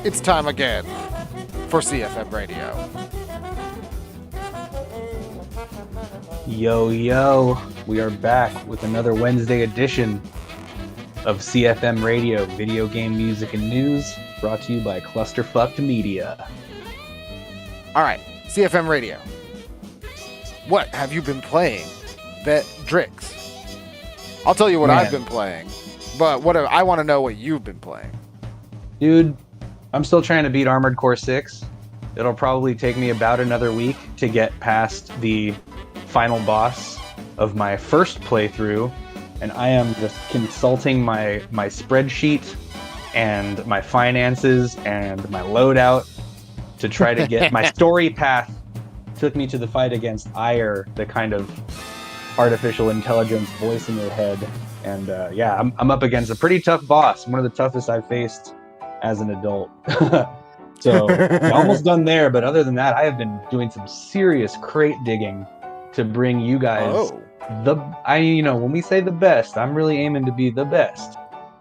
It's time again for CFM Radio. Yo, yo, we are back with another Wednesday edition of CFM Radio, video game music and news, brought to you by Clusterfucked Media. All right, CFM Radio. What have you been playing, Drix? I'll tell you what I've been playing, but I want to know what you've been playing. Dude, I'm still trying to beat Armored Core 6. It'll probably take me about another week to get past the final boss of my first playthrough, and I am just consulting my spreadsheet and my finances and my loadout to try to get my story path. Took me to the fight against Ire, the kind of artificial intelligence voice in your head, and I'm up against a pretty tough boss, one of the toughest I've faced as an adult. So almost done there, but other than that, I have been doing some serious crate digging to bring you guys when we say the best, I'm really aiming to be the best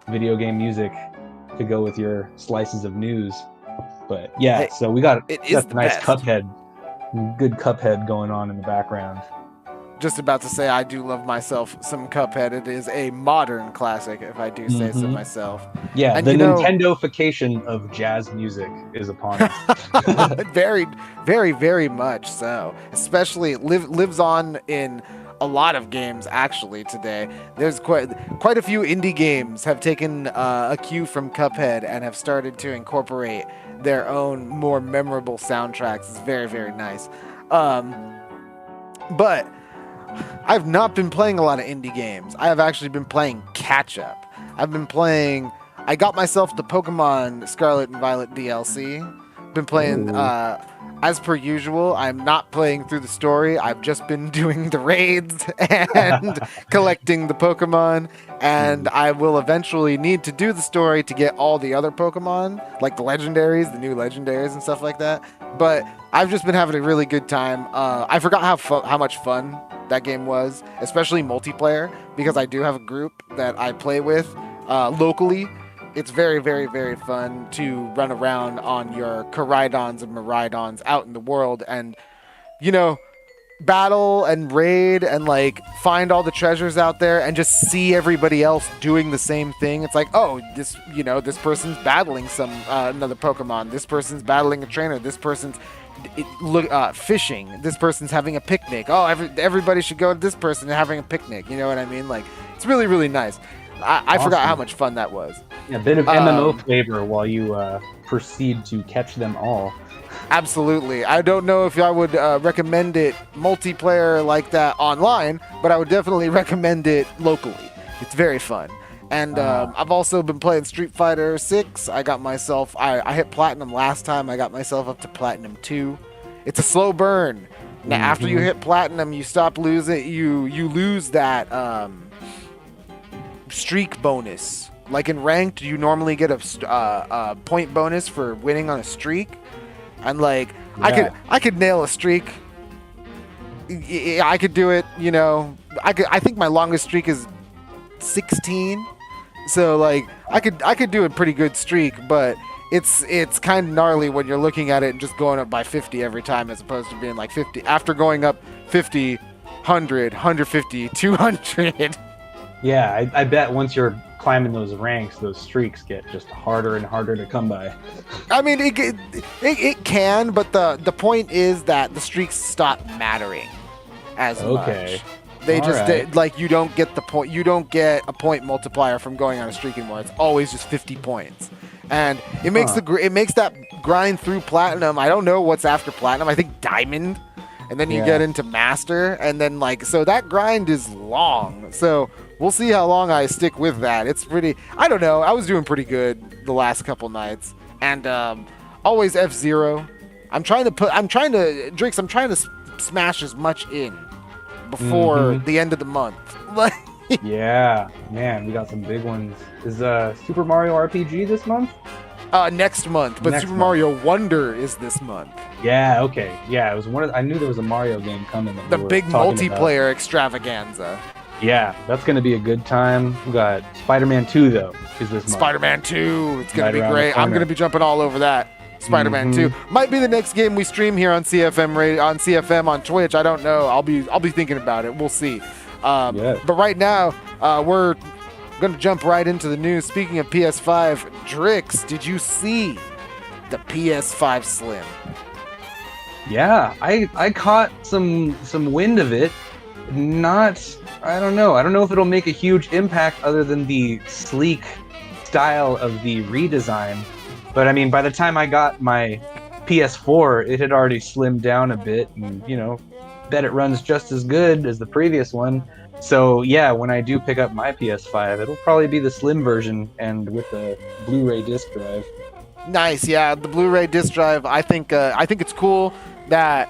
video game music to go with your slices of news. But yeah, so we got a nice Cuphead, good Cuphead going on in the background. Just about to say, I do love myself some Cuphead. It is a modern classic, if I do say so myself. Yeah, and the Nintendo-fication of jazz music is upon us. Very, very, very much so. Especially lives on in a lot of games, actually, today. There's quite a few indie games have taken a cue from Cuphead and have started to incorporate their own more memorable soundtracks. It's very, very nice. But I've not been playing a lot of indie games. I have actually been playing catch-up. I got myself the Pokemon Scarlet and Violet DLC. Been playing, as per usual, I'm not playing through the story. I've just been doing the raids and collecting the Pokemon. And I will eventually need to do the story to get all the other Pokemon, like the legendaries, the new legendaries and stuff like that. But I've just been having a really good time. I forgot how much fun that game was, especially multiplayer, because I do have a group that I play with locally. It's very, very, very fun to run around on your Koraidons and Miraidons out in the world and, battle and raid and find all the treasures out there and just see everybody else doing the same thing. It's like, oh, this person's battling another Pokemon. This person's battling a trainer. This person's fishing. This person's having a picnic. Oh, everybody should go to this person and having a picnic. You know what I mean? It's really, really nice. I forgot how much fun that was. A bit of MMO flavor while you proceed to catch them all. Absolutely. I don't know if I would recommend it multiplayer like that online, but I would definitely recommend it locally. It's very fun. And I've also been playing Street Fighter 6. I hit Platinum last time. I got myself up to Platinum 2. It's a slow burn. Now, after you hit Platinum, you stop losing. You lose that streak bonus. Like in ranked, you normally get a point bonus for winning on a streak. And I could nail a streak. I could do it, I think my longest streak is 16. So I could do a pretty good streak, but it's kind of gnarly when you're looking at it and just going up by 50 every time as opposed to being 50 after going up 50, 100, 150, 200. Yeah, I bet once you're climbing those ranks, those streaks get just harder and harder to come by. I mean, it can, but the point is that the streaks stop mattering as much. They you don't get the point. You don't get a point multiplier from going on a streak anymore. It's always just 50 points, and it makes it makes that grind through Platinum. I don't know what's after Platinum. I think Diamond, and then you get into Master, and then so that grind is long. So we'll see how long I stick with that. It's pretty. I don't know. I was doing pretty good the last couple nights, and always F-Zero. I'm trying to smash as much in before the end of the month. Yeah, man, we got some big ones. Is Super Mario RPG this month? Next month, but Super Mario Wonder is this month. Yeah, okay. Yeah, it was I knew there was a Mario game coming. The big multiplayer extravaganza. Yeah, that's going to be a good time. We got Spider-Man 2, though, is this month. Spider-Man 2. It's going Right to be around the great. I'm corner. going to be jumping all over that. Spider-Man 2 might be the next game we stream here on CFM Radio, on CFM on Twitch. I don't know. I'll be thinking about it. We'll see. But right now, we're going to jump right into the news. Speaking of PS5, Drix, did you see the PS5 Slim? Yeah, I caught some wind of it. I don't know. I don't know if it'll make a huge impact other than the sleek style of the redesign. But I mean, by the time I got my PS4, it had already slimmed down a bit, and bet it runs just as good as the previous one. So yeah, when I do pick up my PS5, it'll probably be the slim version and with the Blu-ray disc drive. Nice, yeah, the Blu-ray disc drive. I think it's cool that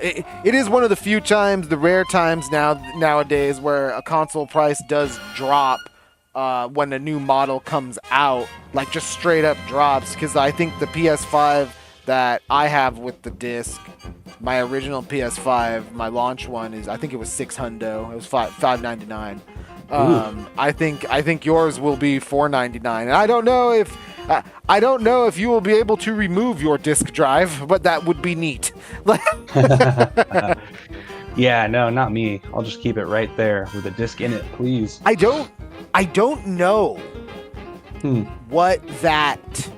it is one of the few times, the rare times nowadays where a console price does drop. When a new model comes out, like just straight up drops, because I think the PS5 that I have with the disc, my original PS5, my launch one I think it was $600. It was $599. I think yours will be $499, and I don't know if you will be able to remove your disc drive, but that would be neat. Yeah, no, not me. I'll just keep it right there with a disc in it, please. I don't know what that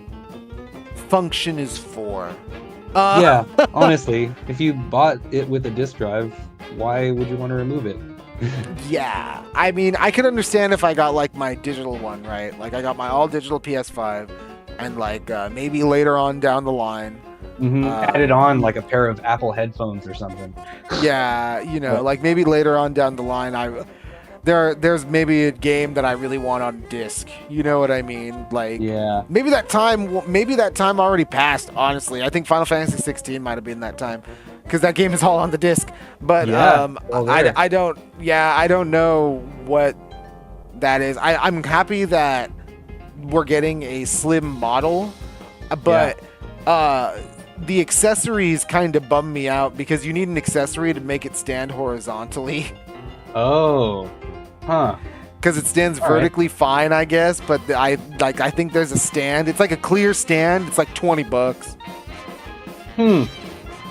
function is for. Yeah, honestly, if you bought it with a disc drive, why would you want to remove it? Yeah, I mean, I could understand if I got like my digital one, right? Like I got my all digital PS5, and like maybe later on down the line, added on like a pair of Apple headphones or something. Yeah, like maybe later on down the line, there's maybe a game that I really want on disc. You know what I mean? Like, yeah. Maybe that time already passed. Honestly, I think Final Fantasy 16 might have been that time, because that game is all on the disc. But I don't know what that is. I'm happy that we're getting a slim model, but the accessories kind of bum me out, because you need an accessory to make it stand horizontally. Oh. Huh. Because it stands vertically fine, I guess, but I think there's a stand. It's like a clear stand. It's like $20.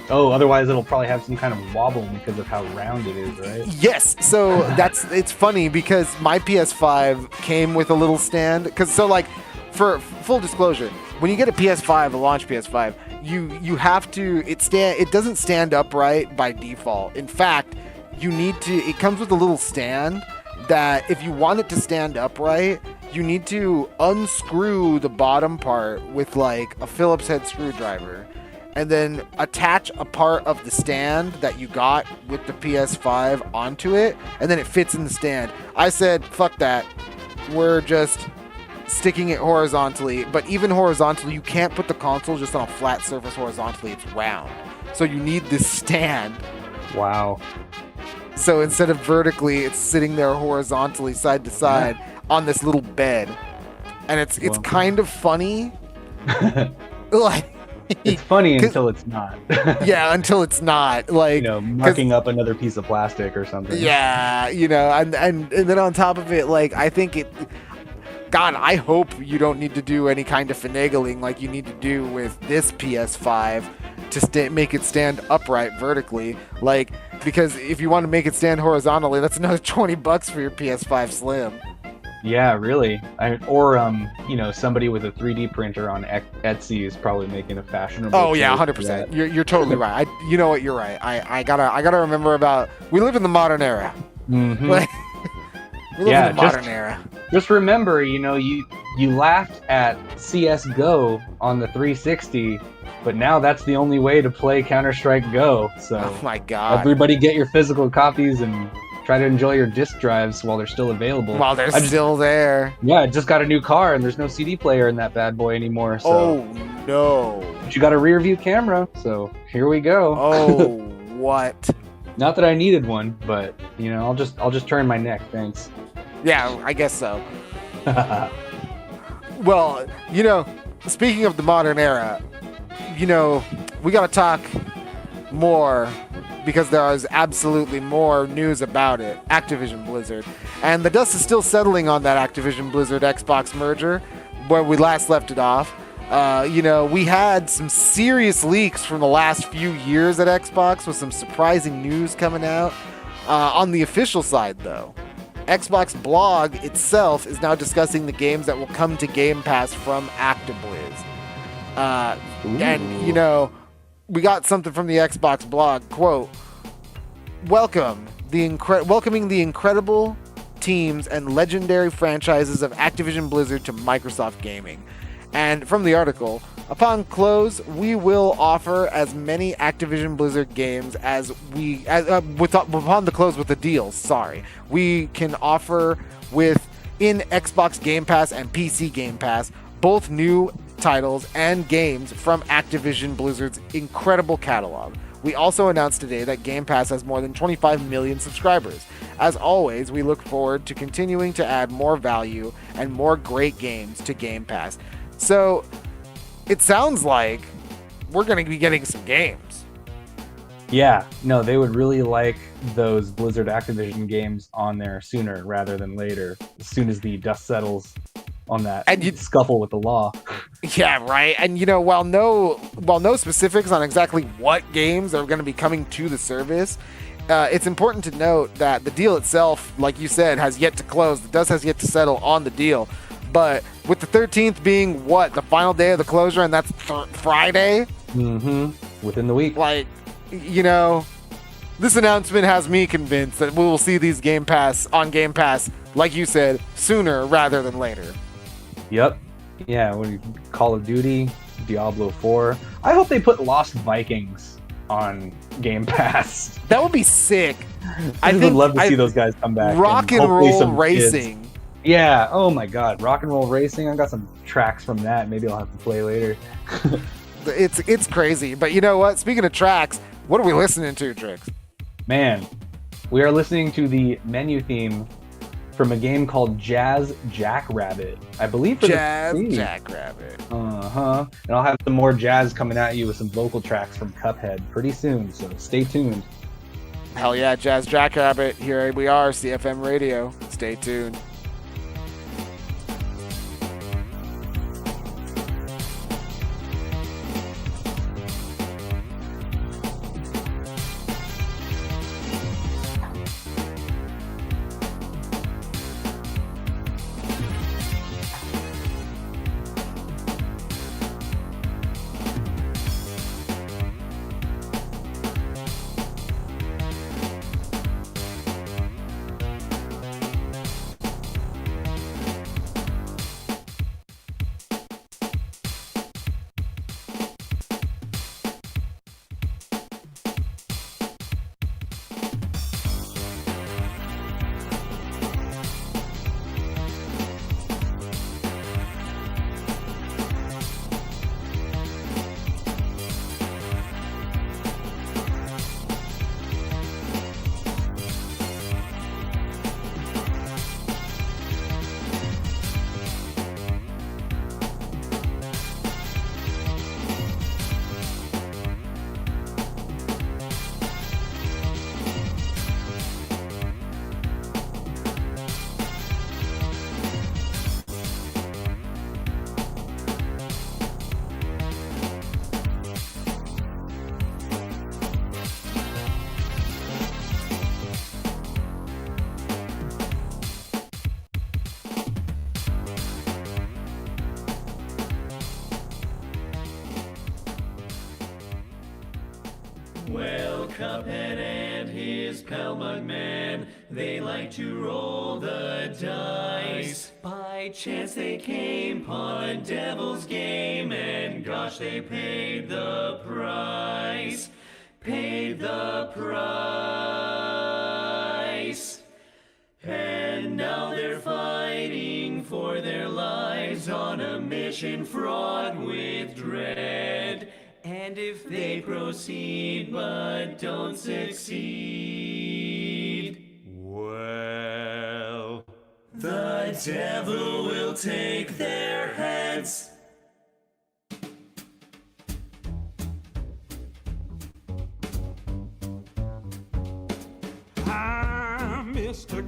Oh, otherwise it'll probably have some kind of wobble because of how round it is, right? Yes. So it's funny, because my PS5 came with a little stand. For full disclosure, when you get a PS5, a launch PS5, you have to, it doesn't stand upright by default. In fact, it comes with a little stand that if you want it to stand upright, you need to unscrew the bottom part with like a Phillips head screwdriver, and then attach a part of the stand that you got with the PS5 onto it, and then it fits in the stand. I said, fuck that. We're just sticking it horizontally, but even horizontally, you can't put the console just on a flat surface horizontally. It's round. So you need this stand. Wow. So instead of vertically, it's sitting there horizontally, side to side, on this little bed. And it's kind of funny. It's funny until it's not. Yeah, until it's not. Like, marking up another piece of plastic or something. Yeah, and then on top of it, like, I think God, I hope you don't need to do any kind of finagling like you need to do with this PS5 to make it stand upright vertically. Like, because if you want to make it stand horizontally, that's another $20 for your PS5 Slim. Yeah, really. Or somebody with a 3D printer on Etsy is probably making a fashionable. Oh yeah, 100%. You're totally right. You know what? You're right. I gotta remember about. We live in the modern era. Mm-hmm. We live in the modern era. Just remember, you laughed at CS:GO on the 360, but now that's the only way to play Counter-Strike Go. So, oh my God! Everybody, get your physical copies and try to enjoy your disc drives while they're still available. While they're still there. Yeah, I just got a new car and there's no CD player in that bad boy anymore. So. Oh no! But you got a rear view camera, so here we go. Oh, what? Not that I needed one, but I'll just turn my neck. Thanks. Yeah, I guess so. Well, speaking of the modern era, we got to talk more because there is absolutely more news about it. Activision Blizzard. And the dust is still settling on that Activision Blizzard Xbox merger, where we last left it off. We had some serious leaks from the last few years at Xbox with some surprising news coming out. On the official side, though, Xbox blog itself is now discussing the games that will come to Game Pass from ActiBliz. And, we got something from the Xbox blog, quote, welcoming the incredible teams and legendary franchises of Activision Blizzard to Microsoft Gaming. And from the article, upon close, we will offer as many Activision Blizzard games as upon the close with the deals, we can offer in Xbox Game Pass and PC Game Pass, both new titles and games from Activision Blizzard's incredible catalog. We also announced today that Game Pass has more than 25 million subscribers. As always, we look forward to continuing to add more value and more great games to Game Pass. So, it sounds like we're going to be getting some games. Yeah, no, they would really like those Blizzard Activision games on there sooner rather than later, as soon as the dust settles on that scuffle with the law. Yeah, right. And while no specifics on exactly what games are going to be coming to the service, it's important to note that the deal itself, like you said, has yet to close. The dust has yet to settle on the deal. But with the 13th being the final day of the closure, and that's Friday? Mm-hmm. Within the week. This announcement has me convinced that we will see these Game Pass, like you said, sooner rather than later. Yep. Yeah, Call of Duty, Diablo 4. I hope they put Lost Vikings on Game Pass. That would be sick. I would love to see those guys come back. Rock and Roll Racing. Kids. Yeah, oh my god, Rock and Roll Racing. I got some tracks from that. Maybe I'll have to play later. It's crazy. But you know what? Speaking of tracks, what are we listening to, Trix? Man, we are listening to the menu theme from a game called Jazz Jackrabbit. I believe for Jazz Jackrabbit. Uh-huh. And I'll have some more jazz coming at you with some vocal tracks from Cuphead pretty soon, so stay tuned. Hell yeah, Jazz Jackrabbit. Here we are, CFM Radio. Stay tuned. Well, Cuphead and his pal Mugman, they like to roll the dice. By chance they came upon a devil's game, and gosh, they paid the price. Paid the price. And now they're fighting for their lives on a mission fraught with dread. And if they proceed but don't succeed, well, the devil will take their heads.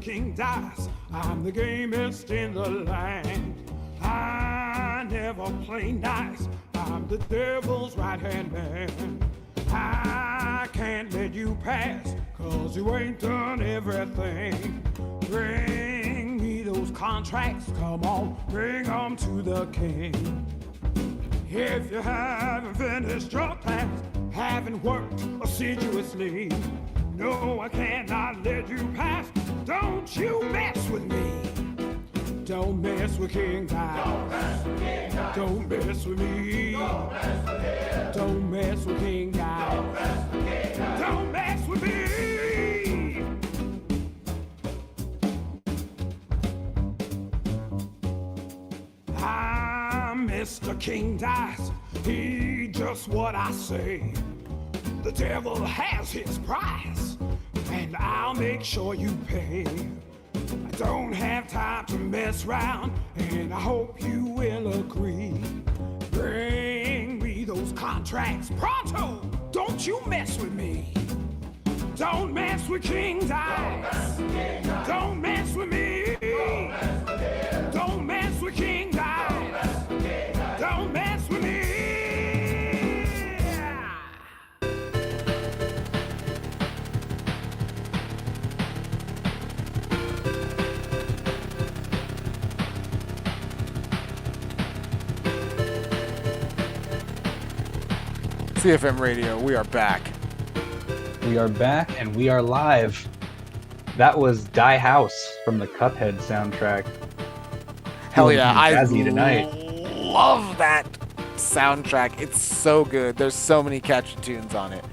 King Dice. I'm the gamest in the land. I never play nice. I'm the devil's right-hand man. I can't let you pass, 'cause you ain't done everything. Bring me those contracts, come on, bring them to the king. If you haven't finished your class, haven't worked assiduously, no, I cannot let you pass. Don't you mess with me. Don't mess with King Dice. Don't mess with me. Don't mess with King Dice. Don't mess with me. I'm Mr. King Dice. He just what I say. The devil has his price, and I'll make sure you pay. I don't have time to mess around, and I hope you will agree. Bring me those contracts pronto. Don't you mess with me. Don't mess with King Dice. Don't mess with me. Don't mess with King Dice. Don't mess with me. CFM Radio, we are back. We are back and we are live. That was Die House from the Cuphead soundtrack. Hell yeah, I jazzy tonight. love that soundtrack. It's so good. There's so many catchy tunes on it.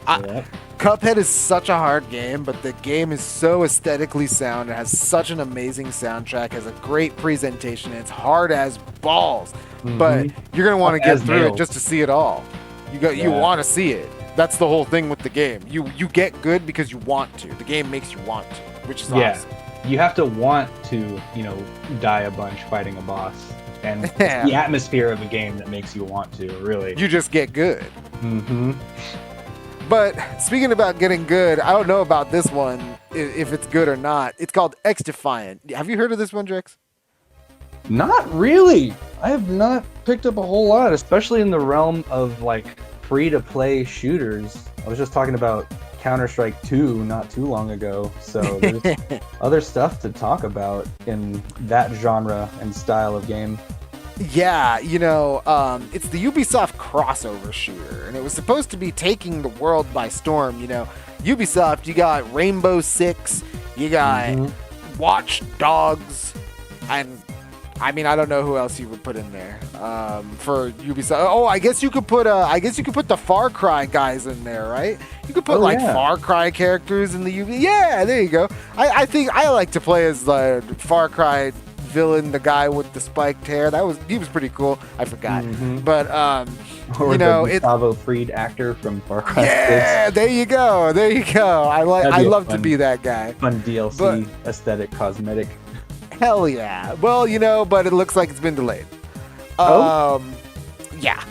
Yep. Cuphead is such a hard game, but the game is so aesthetically sound. It has such an amazing soundtrack, has a great presentation, and it's hard as balls. But you're going to want to get through it just to see it all. You want to see it. That's the whole thing with the game. You get good because you want to. The game makes you want to, which is awesome. You have to want to, die a bunch fighting a boss. And it's the atmosphere of a game that makes you want to, really. You just get good. But speaking about getting good, I don't know about this one, if it's good or not. It's called X Defiant. Have you heard of this one, Drix? Not really. I have not picked up a whole lot, especially in the realm of free-to-play shooters. I was just talking about Counter-Strike 2 not too long ago, so there's other stuff to talk about in that genre and style of game. Yeah, it's the Ubisoft crossover shooter, and it was supposed to be taking the world by storm. Ubisoft, you got Rainbow Six, you got Watch Dogs, and I don't know who else you would put in there for Ubisoft. Oh, I guess you could put the Far Cry guys in there, right? You could put Far Cry characters in the Ubisoft. Yeah, there you go. I think I like to play as the Far Cry villain, the guy with the spiked hair. He was pretty cool. I forgot, but or the Gustavo Fried actor from Far Cry. Yeah, there you go. I love to be that guy. Fun DLC aesthetic cosmetic. Hell yeah. Well, but it looks like it's been delayed. Yeah.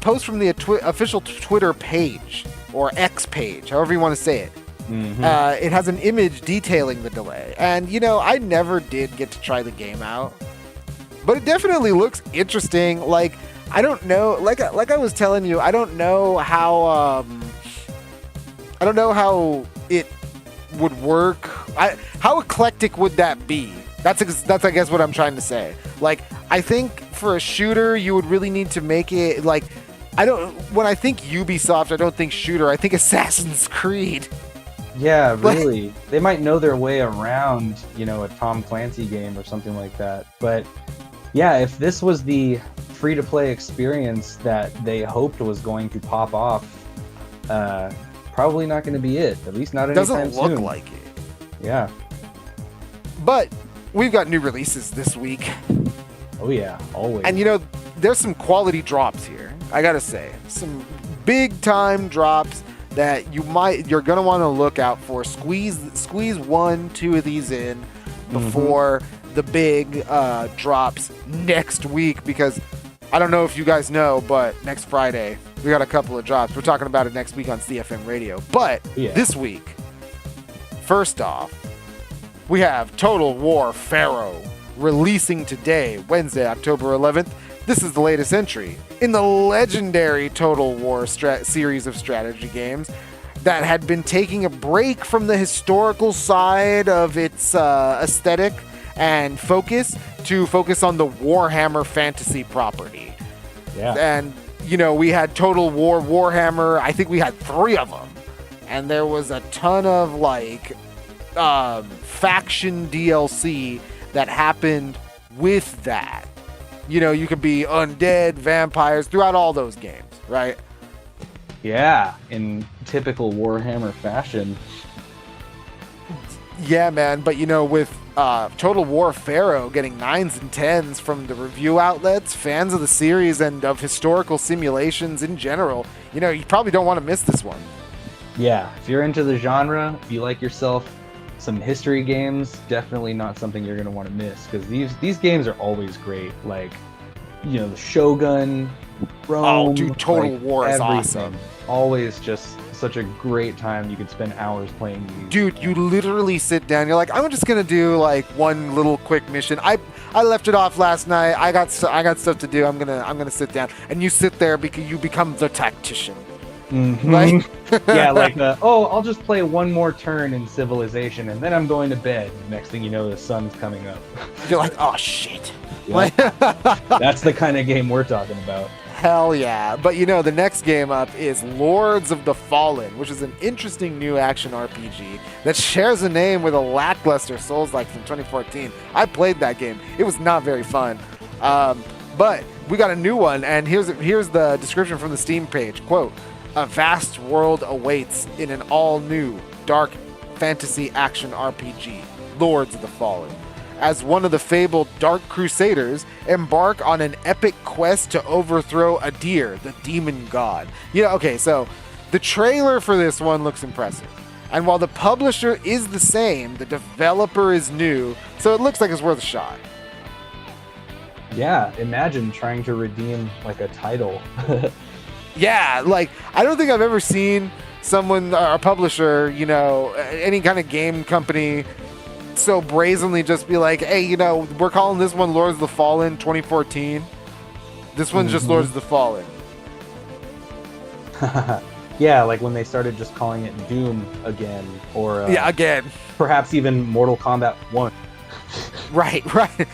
Post from the official Twitter page, or X page, however you want to say it. It has an image detailing the delay. And, I never did get to try the game out. But it definitely looks interesting. I don't know. Like I was telling you, I don't know how it would work. How eclectic would that be? That's I guess what I'm trying to say. I think for a shooter, you would really need to make it when I think Ubisoft, I don't think shooter, I think Assassin's Creed. Yeah, really. They might know their way around, a Tom Clancy game or something like that. But yeah, if this was the free-to-play experience that they hoped was going to pop off, probably not going to be it. At least not anytime soon. Doesn't look like it. Yeah. But we've got new releases this week. Oh yeah, always. And there's some quality drops here. I gotta say, some big time drops that you're gonna want to look out for. Squeeze 1-2 of these in before the big drops next week, because I don't know if you guys know, but next Friday we got a couple of drops. We're talking about it next week on CFM Radio. But this week, first off, we have Total War Pharaoh, releasing today, Wednesday, October 11th. This is the latest entry in the legendary Total War series of strategy games that had been taking a break from the historical side of its aesthetic and focus to focus on the Warhammer fantasy property. Yeah. And, we had Total War Warhammer. I think we had 3 of them. And there was a ton of, faction DLC that happened with that. You could be undead, vampires, throughout all those games, right? Yeah, in typical Warhammer fashion. Yeah, man, but with Total War Pharaoh getting 9s and 10s from the review outlets, fans of the series and of historical simulations in general, you probably don't want to miss this one. Yeah, if you're into the genre, if you like yourself some history games, definitely not something you're going to want to miss, because these games are always great. Like, the Shogun, Rome. Oh, dude, Total War is everything. awesome. Always just such a great time. You could spend hours playing these. Dude, you literally sit down. You're like, I'm just going to do one little quick mission. I left it off last night. I got stuff to do. I'm going to sit down. And you sit there because you become the tactician. Mm-hmm. Yeah, I'll just play one more turn in Civilization and then I'm going to bed. Next thing you know, the sun's coming up. You're like, oh shit. Yep. That's the kind of game we're talking about. Hell yeah. But the next game up is Lords of the Fallen, which is an interesting new action RPG that shares a name with a lackluster Souls-like from 2014. I played that game. It was not very fun. But we got a new one, and here's the description from the Steam page. Quote, "A vast world awaits in an all-new, dark fantasy action RPG, Lords of the Fallen. As one of the fabled Dark Crusaders, embark on an epic quest to overthrow Adir, the demon god." Okay, so the trailer for this one looks impressive. And while the publisher is the same, the developer is new, so it looks like it's worth a shot. Yeah, imagine trying to redeem a title. Yeah, I don't think I've ever seen someone, a publisher, any kind of game company so brazenly just be like, hey, we're calling this one Lords of the Fallen 2014. This one's just Lords of the Fallen. Yeah, when they started just calling it Doom again, or again. Perhaps even Mortal Kombat 1. Right.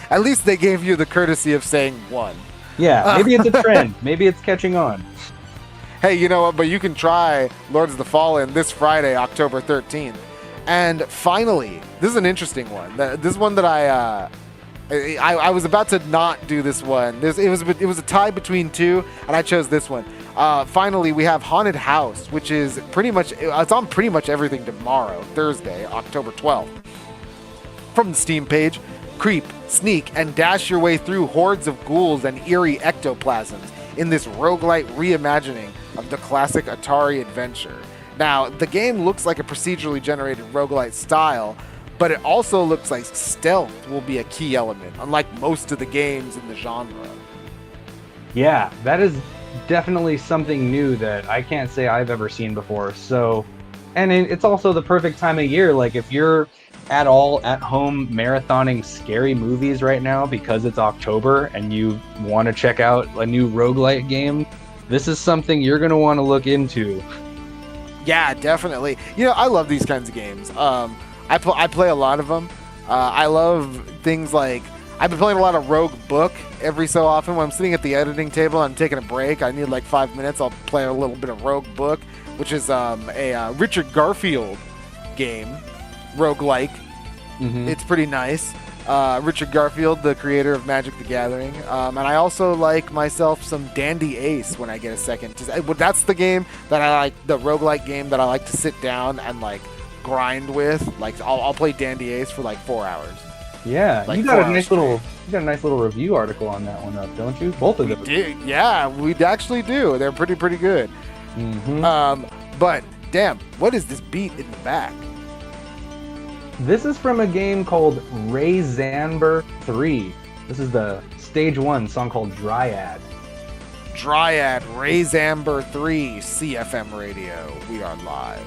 At least they gave you the courtesy of saying 1. Yeah, maybe it's a trend. Maybe it's catching on. Hey, you know what? But you can try Lords of the Fallen this Friday, October 13th. And finally, this is an interesting one. This one that I was about to not do this one. It was a tie between 2, and I chose this one. Finally, we have Haunted House, which is it's on pretty much everything tomorrow, Thursday, October 12th. From the Steam page, creep, sneak, and dash your way through hordes of ghouls and eerie ectoplasms in this roguelite reimagining of the classic Atari adventure. Now, the game looks like a procedurally generated roguelite style, but it also looks like stealth will be a key element, unlike most of the games in the genre. Yeah, that is definitely something new that I can't say I've ever seen before. So, and it's also the perfect time of year. If you're at all at home marathoning scary movies right now because it's October and you want to check out a new roguelite game, this is something you're going to want to look into. Yeah, definitely. I love these kinds of games. I play a lot of them. I love things like, I've been playing a lot of Rogue Book every so often. When I'm sitting at the editing table and I'm taking a break, I need 5 minutes, I'll play a little bit of Rogue Book, which is a Richard Garfield game, roguelike. Mm-hmm. It's pretty nice. Richard Garfield, the creator of Magic the Gathering. And I also like myself some Dandy Ace when I get a second. That's the game that I like, the roguelike game that I like to sit down and grind with. I'll play Dandy Ace for 4 hours. Yeah, you got a nice little review article on that one up, don't you? Both of them. Yeah, we actually do. They're pretty good. Mm-hmm. But damn, what is this beat in the back? This is from a game called Ray Zanber 3. This is the Stage 1 song called Dryad. Ray Zanber 3, CFM Radio. We are live.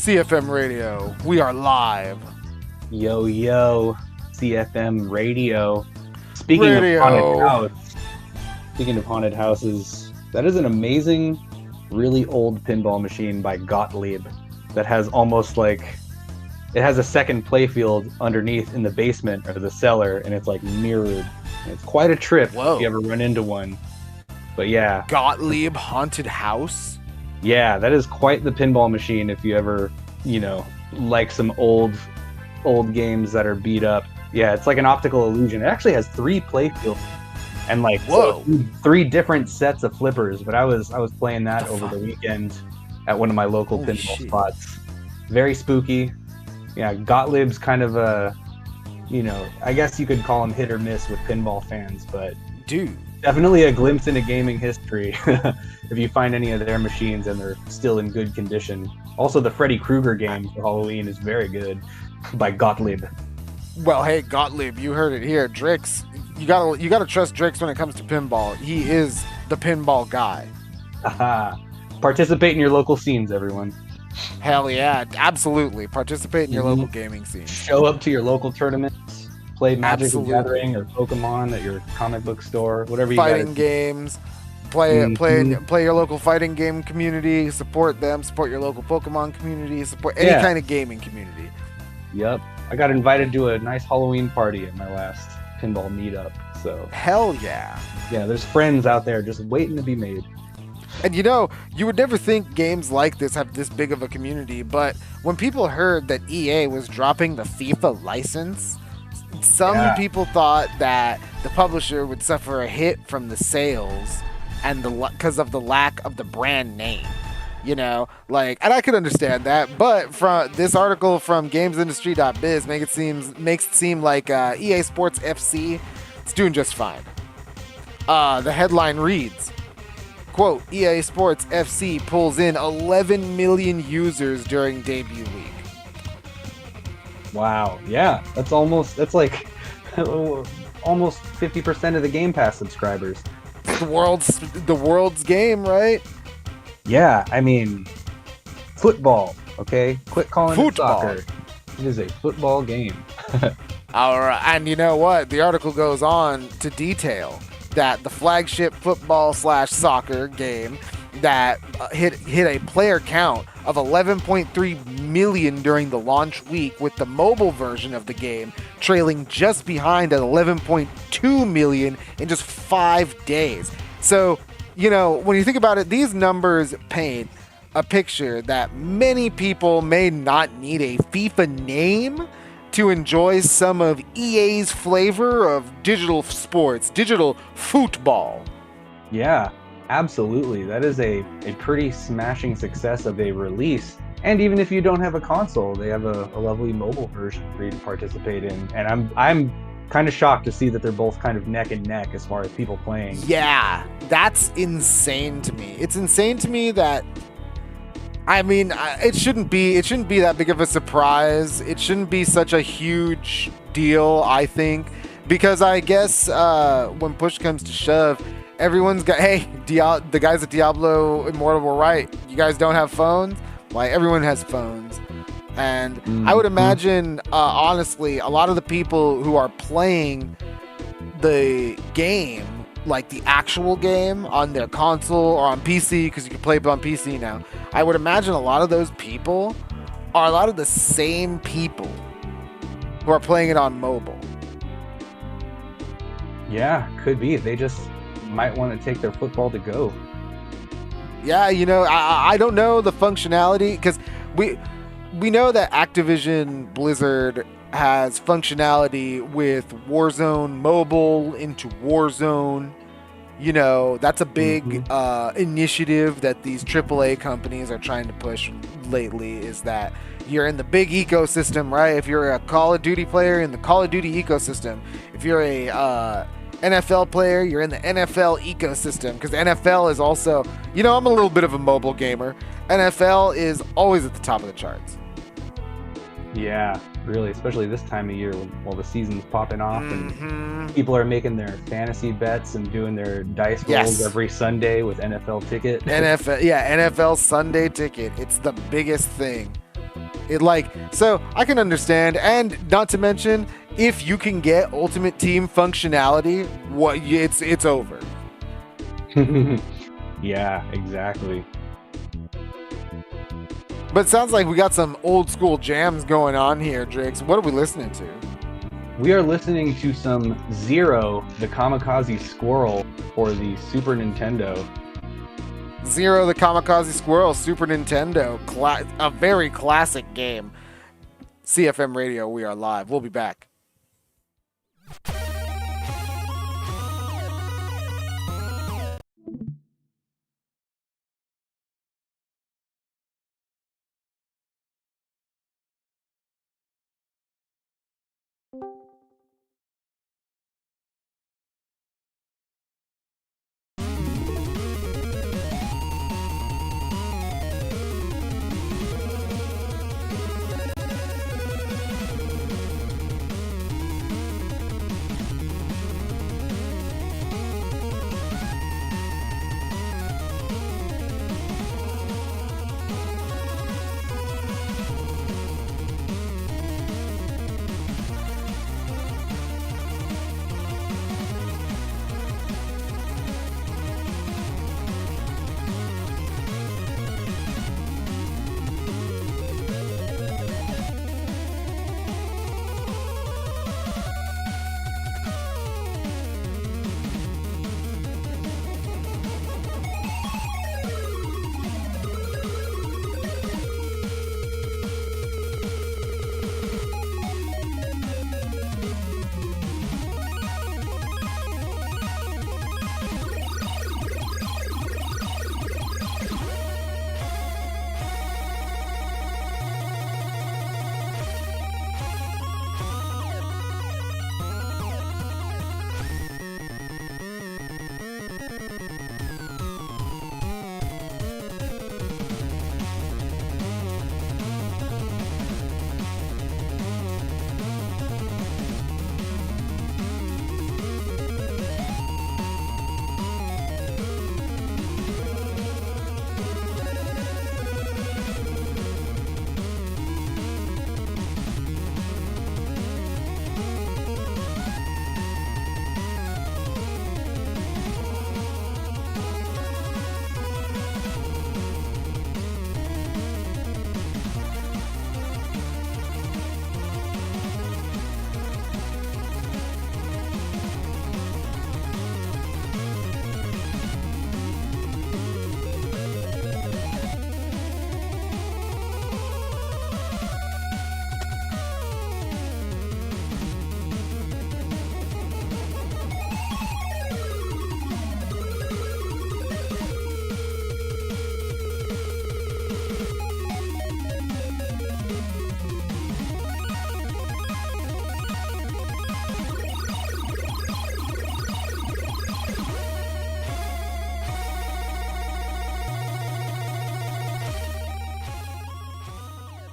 CFM Radio. We are live. Yo, yo, CFM Radio. Speaking of haunted houses, that is an amazing, really old pinball machine by Gottlieb that has almost like, it has a second playfield underneath in the basement or the cellar, and it's like mirrored. And it's quite a trip if you ever run into one. But yeah. Gottlieb Haunted House? Yeah, that is quite the pinball machine if you ever, like some old games that are beat up. Yeah, it's like an optical illusion. It actually has 3 playfields and like 3 different sets of flippers. But I was playing that over the weekend at one of my local pinball spots. Very spooky. Yeah, Gottlieb's kind of a, I guess you could call him hit or miss with pinball fans, but dude, definitely a glimpse into gaming history if you find any of their machines and they're still in good condition. Also, the Freddy Krueger game for Halloween is very good by Gottlieb. Well, hey, Gottlieb, you heard it here. Drix, you gotta trust Drix when it comes to pinball. He is the pinball guy. Participate in your local scenes, everyone. Hell yeah, absolutely. Participate in your local gaming scene. Show up to your local tournaments. Play Magic the Gathering or Pokemon at your comic book store, whatever you fighting games. Play your local fighting game community. Support them. Support your local Pokemon community. Support any kind of gaming community. Yep. I got invited to a nice Halloween party at my last pinball meetup. So hell yeah. Yeah, there's friends out there just waiting to be made. And you would never think games like this have this big of a community, but when people heard that EA was dropping the FIFA license, some people thought that the publisher would suffer a hit from the sales and because of the lack of the brand name, and I could understand that. But from this article from GamesIndustry.biz makes it seem like EA Sports FC is doing just fine. The headline reads, quote, EA Sports FC pulls in 11 million users during debut week. Wow. Yeah, that's like almost 50% of the Game Pass subscribers. The world's game, right? Yeah, I mean, football, okay? Quit calling it soccer. It is a football game. All right, and you know what? The article goes on to detail that the flagship football/soccer game that hit a player count of 11.3 million during the launch week, with the mobile version of the game trailing just behind at 11.2 million in just 5 days. So, when you think about it, these numbers paint a picture that many people may not need a FIFA name to enjoy some of EA's flavor of digital sports, digital football. Yeah, absolutely. That is a pretty smashing success of a release. And even if you don't have a console, they have a lovely mobile version for you to participate in. And I'm kind of shocked to see that they're both kind of neck and neck as far as people playing. Yeah, that's insane to me. It's insane to me that, it shouldn't be that big of a surprise. It shouldn't be such a huge deal, I think, because I guess when push comes to shove, everyone's got, hey, the guys at Diablo Immortal were right. You guys don't have phones? Like, everyone has phones. And I would imagine, honestly, a lot of the people who are playing the game, like the actual game on their console or on PC, because you can play it on PC now, I would imagine a lot of those people are a lot of the same people who are playing it on mobile. Yeah, could be. They just might want to take their football to go. Yeah, I don't know the functionality, because we know that Activision Blizzard has functionality with Warzone Mobile into Warzone. That's a big initiative that these AAA companies are trying to push lately, is that you're in the big ecosystem, right? If you're a Call of Duty player, in the Call of Duty ecosystem. If you're a NFL player, you're in the NFL ecosystem, because NFL is also, I'm a little bit of a mobile gamer. NFL is always at the top of the charts. Yeah, really, especially this time of year when the season's popping off and people are making their fantasy bets and doing their dice rolls every Sunday with NFL Ticket. NFL Sunday Ticket. It's the biggest thing. So I can understand, and not to mention, if you can get Ultimate Team functionality, it's over. Yeah, exactly. But it sounds like we got some old school jams going on here, Drix. What are we listening to? We are listening to some Zero, the Kamikaze Squirrel for the Super Nintendo. Zero, the Kamikaze Squirrel, Super Nintendo. A very classic game. CFM Radio, we are live. We'll be back.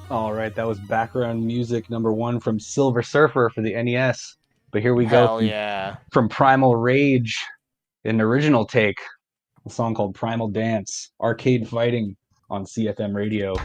All right, that was background music number 1 from Silver Surfer for the NES. But here we go. Hell yeah. From Primal Rage, an original take, a song called Primal Dance, arcade fighting on CFM Radio.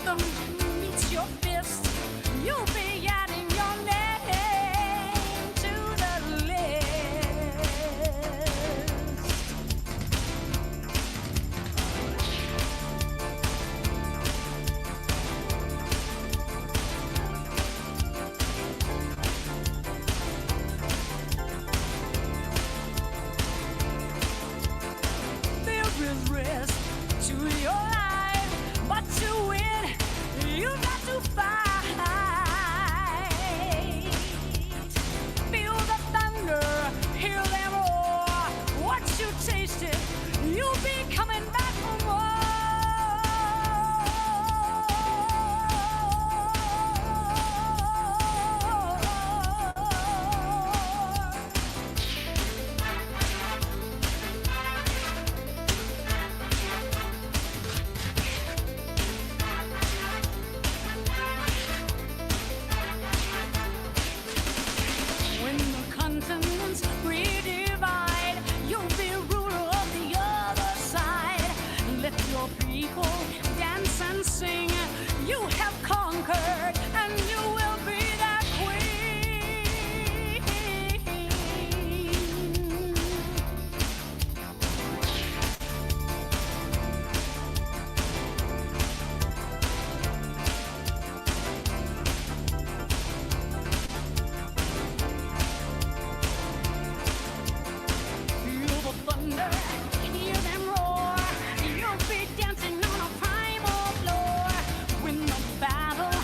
rhythm meets your fist, you'll be adding your name to the list. There is risk to your life, but to win, you've got to fight. Feel the thunder, hear them roar. Once you taste it, you'll be coming back for When the continents redivide, you'll be ruler of the other side. Let your people dance and sing. You have conquered, and you will be their queen. Feel the thunder, hear them roar. You'll be dancing on a primal floor. When the battle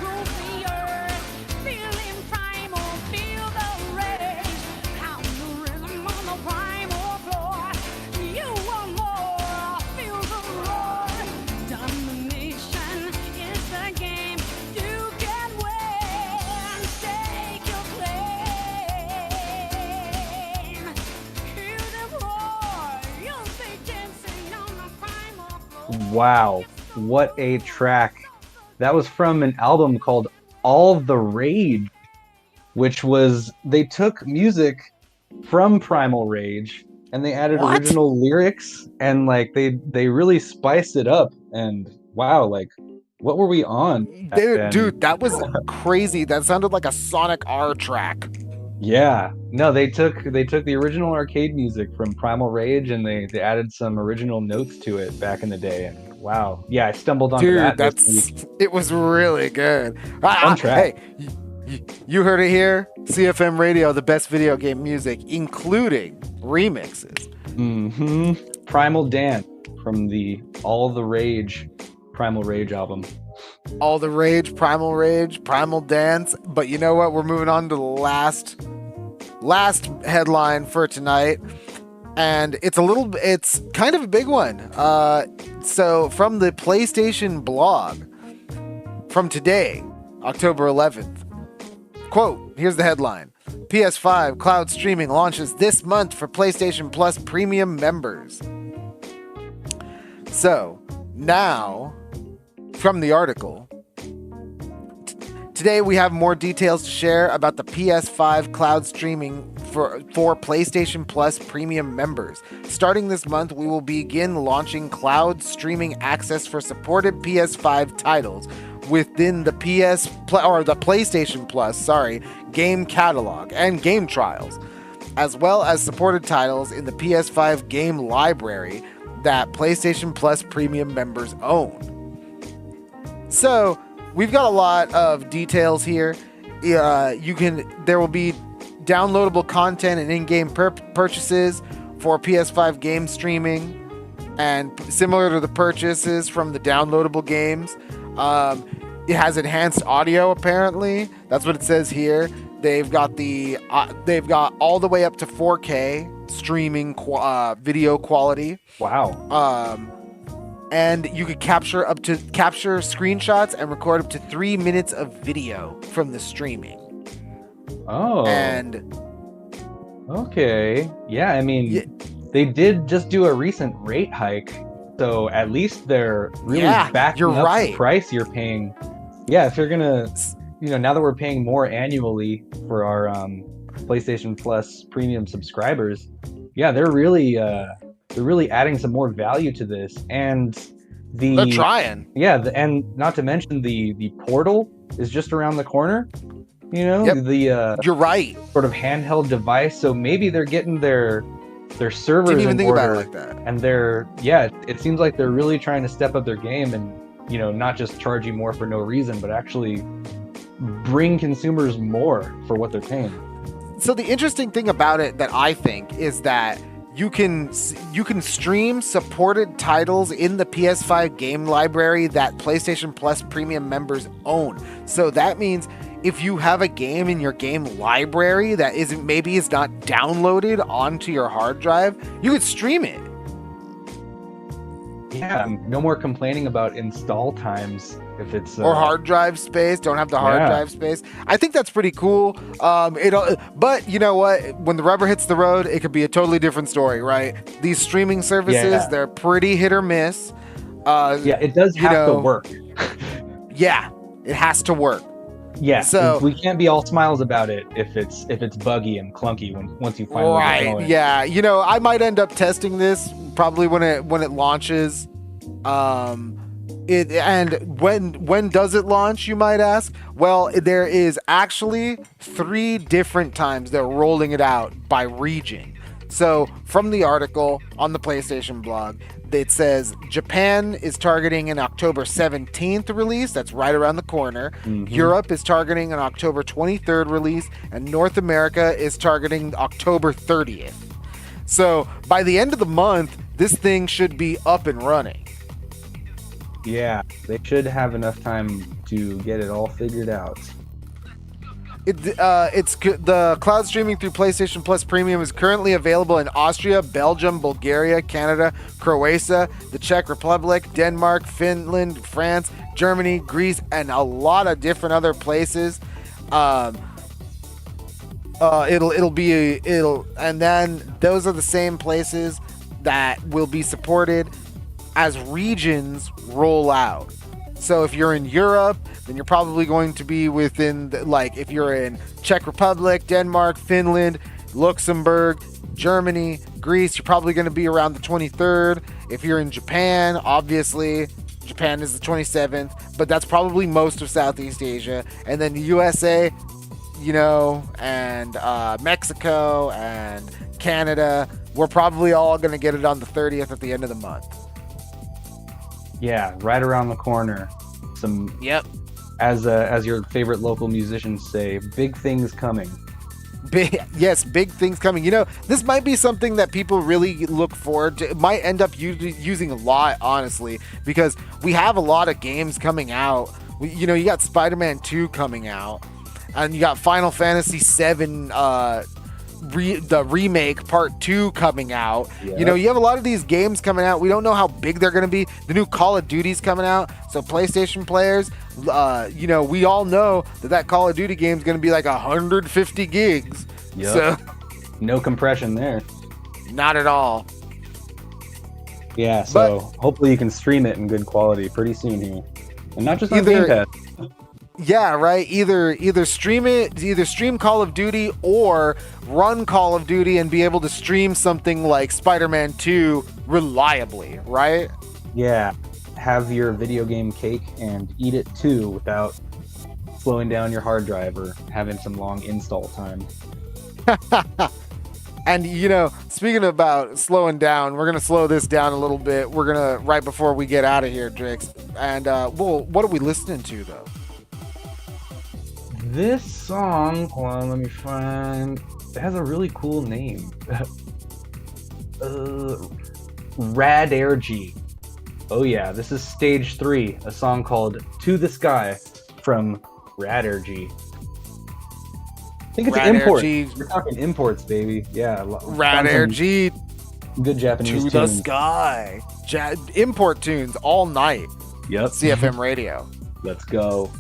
rules the earth, feeling primal, feel the rage. Pound the rhythm on the primal floor. You want more, feel the roar. Domination is the game. You can win, take your claim. Hear them roar, you'll be dancing on the primal floor. Wow, what a track. That was from an album called All the Rage, which was, they took music from Primal Rage and they added What? original lyrics, and like they really spiced it up. And wow, like what were we on back then? Dude, that was crazy. That sounded like a Sonic R track. Yeah, no, they took the original arcade music from Primal Rage and they added some original notes to it back in the day. And wow, yeah, I stumbled onto Dude, that this week. it was really good. Fun track. Hey, you heard it here. CFM Radio, the best video game music, including remixes. Primal Dance from the All the Rage Primal Rage album. All the Rage, Primal Dance. But you know what? We're moving on to the last headline for tonight. And it's kind of a big one. So from the PlayStation blog from today, October 11th, quote, here's the headline. PS5 cloud streaming launches this month for PlayStation Plus premium members. So now, from the article, today we have more details to share about the PS5 cloud streaming for PlayStation Plus premium members. Starting this month, we will begin launching cloud streaming access for supported PS5 titles within the PlayStation Plus, game catalog and game trials, as well as supported titles in the PS5 game library that PlayStation Plus premium members own. So we've got a lot of details here. There will be downloadable content and in-game purchases for PS5 game streaming, and similar to the purchases from the downloadable games. It has enhanced audio, apparently. That's what it says here. They've got all the way up to 4K streaming video quality. Wow. And you could capture screenshots and record up to 3 minutes of video from the streaming. Oh. And okay. Yeah, I mean, they did just do a recent rate hike, so at least they're really backing up the price you're paying. Yeah, if you're gonna, now that we're paying more annually for our PlayStation Plus premium subscribers, yeah, they're really adding some more value to this. And They're trying. Yeah, and not to mention the portal is just around the corner. You know, Yep. You're right. Sort of handheld device. So maybe they're getting their servers Didn't even in think order, about it like that. and it seems like they're really trying to step up their game and, you know, not just charge you more for no reason, but actually bring consumers more for what they're paying. So the interesting thing about it that I think is that you can stream supported titles in the PS5 game library that PlayStation Plus Premium members own. So that means if you have a game in your game library that is not downloaded onto your hard drive, you could stream it. Yeah, no more complaining about install times if it's or hard drive space. Don't have the hard drive space. I think that's pretty cool. But you know what? When the rubber hits the road, it could be a totally different story, right? These streaming services, they're pretty hit or miss. It does have to work. Yeah, it has to work. Yeah, so we can't be all smiles about it if it's buggy and clunky once you finally get going. Yeah, you know, I might end up testing this probably when it launches. When does it launch, you might ask? Well, there is actually 3 different times they're rolling it out by region. So from the article on the PlayStation blog, it says Japan is targeting an October 17th release. That's right around the corner. Mm-hmm. Europe is targeting an October 23rd release, and North America is targeting October 30th. So by the end of the month, this thing should be up and running. Yeah, they should have enough time to get it all figured out. It's the cloud streaming through PlayStation Plus Premium is currently available in Austria, Belgium, Bulgaria, Canada, Croatia, the Czech Republic, Denmark, Finland, France, Germany, Greece, and a lot of different other places. And then those are the same places that will be supported as regions roll out. So if you're in Europe, then you're probably going to be within, if you're in Czech Republic, Denmark, Finland, Luxembourg, Germany, Greece, you're probably going to be around the 23rd. If you're in Japan, obviously, Japan is the 27th, but that's probably most of Southeast Asia. And then the USA, you know, and Mexico and Canada, we're probably all going to get it on the 30th at the end of the month. Yeah, right around the corner. Yep. As your favorite local musicians say, big things coming. Big things coming. You know, this might be something that people really look forward to. It might end up using a lot, honestly, because we have a lot of games coming out. You know, you got Spider-Man 2 coming out, and you got Final Fantasy 7 the remake part 2 coming out. Yep. You know, you have a lot of these games coming out. We don't know how big they're going to be. The new Call of Duty's coming out. So PlayStation players, you know, we all know that Call of Duty game is going to be like 150 gigs. Yep. So no compression there. Not at all. Yeah, so hopefully you can stream it in good quality pretty soon here. And not just on Game Pass. Yeah, right. Either stream Call of Duty or run Call of Duty and be able to stream something like Spider-Man 2 reliably, right? Yeah. Have your video game cake and eat it too without slowing down your hard drive or having some long install time. And, you know, speaking about slowing down, we're going to slow this down a little bit. We're going to, right before we get out of here, Drix. And, what are we listening to, though? This song, hold on, let me find. It has a really cool name. Rad Air G. Oh yeah, this is Stage 3, a song called To the Sky from Rad Air G. I think it's an import. We're talking imports, baby. Yeah. Rad Air G. Good Japanese tunes. To the Sky. Import tunes all night. Yep. CFM Radio. Let's go.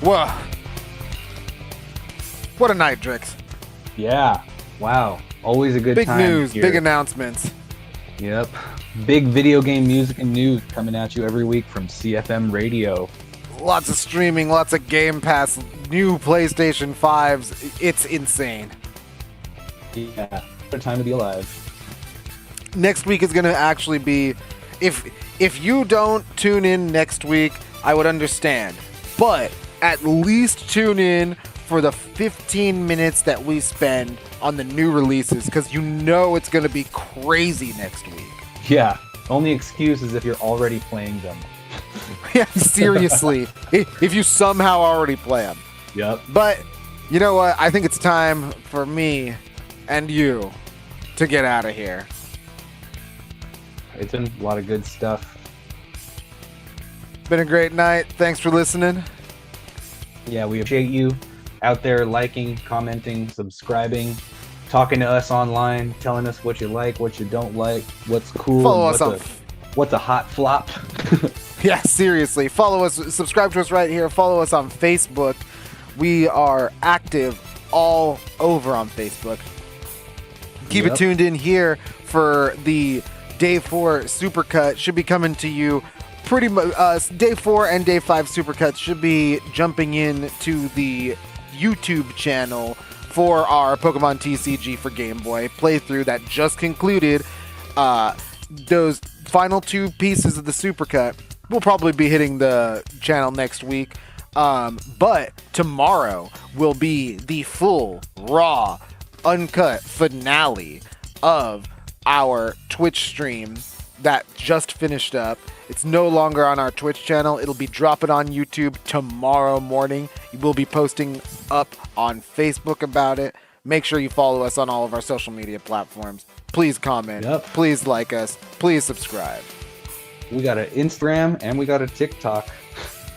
Whoa. What a night, Drix. Yeah. Wow. Always a good Big time. news, here. big announcements. Yep. Big video game music and news coming at you every week from CFM Radio. Lots of streaming, lots of Game Pass, new PlayStation 5s. It's insane. Yeah. What a time to be alive. Next week is going to actually be... If you don't tune in next week, I would understand. But at least tune in for the 15 minutes that we spend on the new releases, because you know it's going to be crazy next week. Yeah. Only excuse is if you're already playing them. Yeah, seriously. If you somehow already play them. Yep. But you know what? I think it's time for me and you to get out of here. It's been a lot of good stuff. Been a great night. Thanks for listening. Yeah, we appreciate you out there liking, commenting, subscribing, talking to us online, telling us what you like, what you don't like, what's cool, Follow and us on. what's a hot flop. Yeah, seriously. Follow us. Subscribe to us right here. Follow us on Facebook. We are active all over on Facebook. Keep it tuned in here for the Day 4 Supercut. Should be coming to you pretty much. Day 4 and Day 5 Supercuts should be jumping in to the YouTube channel for our Pokemon TCG for Game Boy playthrough that just concluded. Those final two pieces of the Supercut will probably be hitting the channel next week. But tomorrow will be the full, raw, uncut finale of our Twitch stream that just finished up. It's no longer on our Twitch channel. It'll be dropping on YouTube tomorrow morning. We'll be posting up on Facebook about it. Make sure you follow us on all of our social media platforms. Please comment. Please like us. Please subscribe. We got an Instagram and we got a TikTok.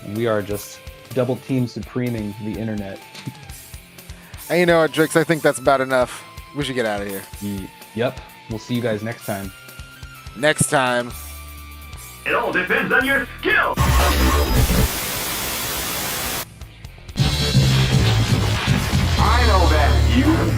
And we are just double team supreming the internet. And you know what, Drix? I think that's about enough. We should get out of here. Yep. We'll see you guys next time. Next time. It all depends on your skill.